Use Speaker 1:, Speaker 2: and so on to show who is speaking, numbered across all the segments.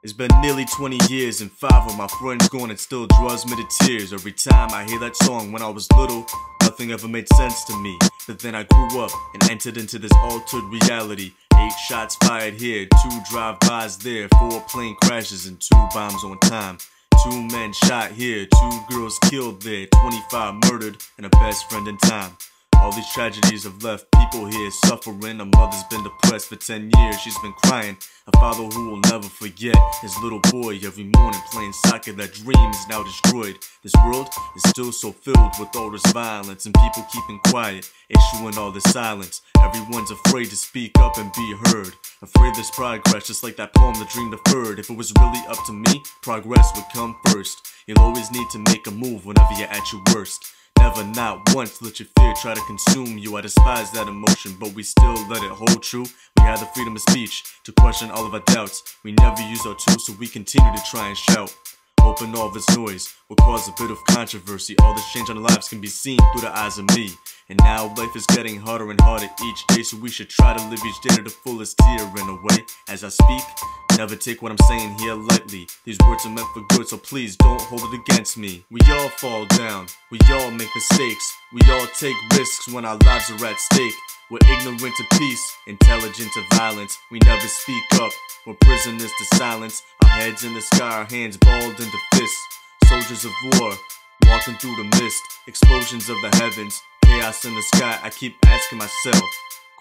Speaker 1: It's been nearly 20 years and 5 of my friends gone. It still draws me to tears every time I hear that song. When I was little, nothing ever made sense to me. But then I grew up and entered into this altered reality. 8 shots fired here, 2 drive-bys there, 4 plane crashes and 2 bombs on time. 2 men shot here, 2 girls killed there, 25 murdered, and a best friend in time. All these tragedies have left people here suffering. A mother's been depressed for 10 years, she's been crying. A father who will never forget his little boy every morning playing soccer. That dream is now destroyed. This world is still so filled with all this violence and people keeping quiet, issuing all this silence. Everyone's afraid to speak up and be heard, afraid there's progress, just like that poem, The Dream Deferred. If it was really up to me, progress would come first. You'll always need to make a move whenever you're at your worst. Never, not once, let your fear try to consume you. I despise that emotion, but we still let it hold true. We have the freedom of speech to question all of our doubts. We never use our tools, so we continue to try and shout. Hoping all this noise will cause a bit of controversy. All this change in our lives can be seen through the eyes of me. And now life is getting harder and harder each day, so we should try to live each day to the fullest here in a way. As I speak, never take what I'm saying here lightly. These words are meant for good, so please don't hold it against me. We all fall down, we all make mistakes, we all take risks when our lives are at stake. We're ignorant to peace, intelligent to violence. We never speak up, we're prisoners to silence. Our heads in the sky, our hands balled into fists. Soldiers of war, walking through the mist. Explosions of the heavens, chaos in the sky. I keep asking myself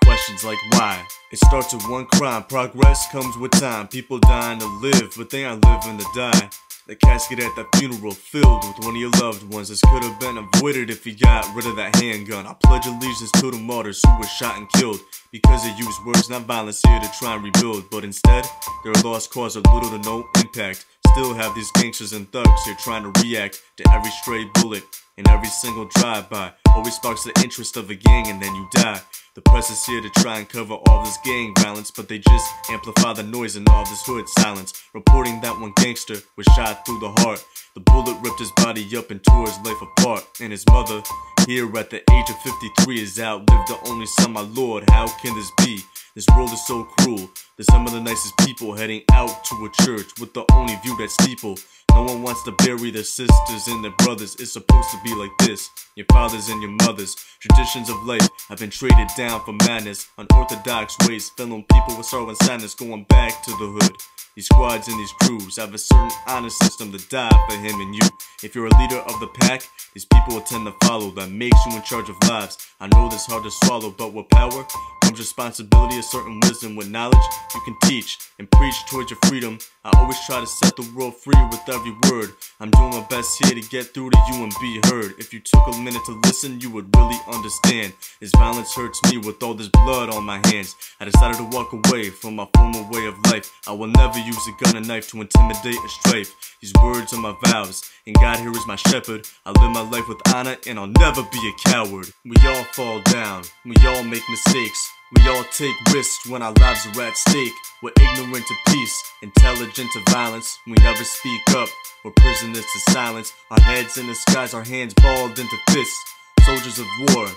Speaker 1: questions like why. It starts with one crime, progress comes with time. People dying to live, but they aren't living to die. The casket at that funeral filled with one of your loved ones. This could have been avoided if you got rid of that handgun. I pledge allegiance to the martyrs who were shot and killed because they used words, not violence, here to try and rebuild. But instead, their lost cause of little to no impact. Still have these gangsters and thugs here trying to react to every stray bullet and every single drive-by. Always sparks the interest of a gang and then you die. The press is here to try and cover all this gang violence, but they just amplify the noise in all this hood silence. Reporting that one gangster was shot through the heart. The bullet ripped his body up and tore his life apart. And his mother, here at the age of 53, has outlived the only son. My lord, how can this be? This world is so cruel. There's some of the nicest people heading out to a church with the only view that steeple. No one wants to bury their sisters and their brothers. It's supposed to be like this, your fathers and your mothers. Traditions of life have been traded down for madness. Unorthodox ways, filling people with sorrow and sadness. Going back to the hood, these squads and these crews have a certain honor system to die for him and you. If you're a leader of the pack, these people will tend to follow. That makes you in charge of lives. I know this hard to swallow, but with power comes responsibility, a certain wisdom. With knowledge, you can teach and preach towards your freedom. I always try to set the world free with every word. I'm doing my best here to get through to you and be heard. If you took a minute to listen, you would really understand. This violence hurts me with all this blood on my hands. I decided to walk away from my former way of life. I will never use a gun and knife to intimidate or strife. These words are my vows, and God here is my shepherd. I live my life with honor, and I'll never be a coward. We all fall down, we all make mistakes, we all take risks when our lives are at stake. We're ignorant to peace, intelligent to violence. We never speak up, we're prisoners to silence. Our heads in the skies, our hands balled into fists. Soldiers of war,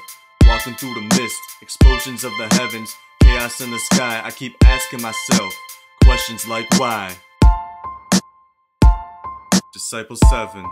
Speaker 1: walking through the mist. Explosions of the heavens, chaos in the sky. I keep asking myself questions like why. Disciple 7.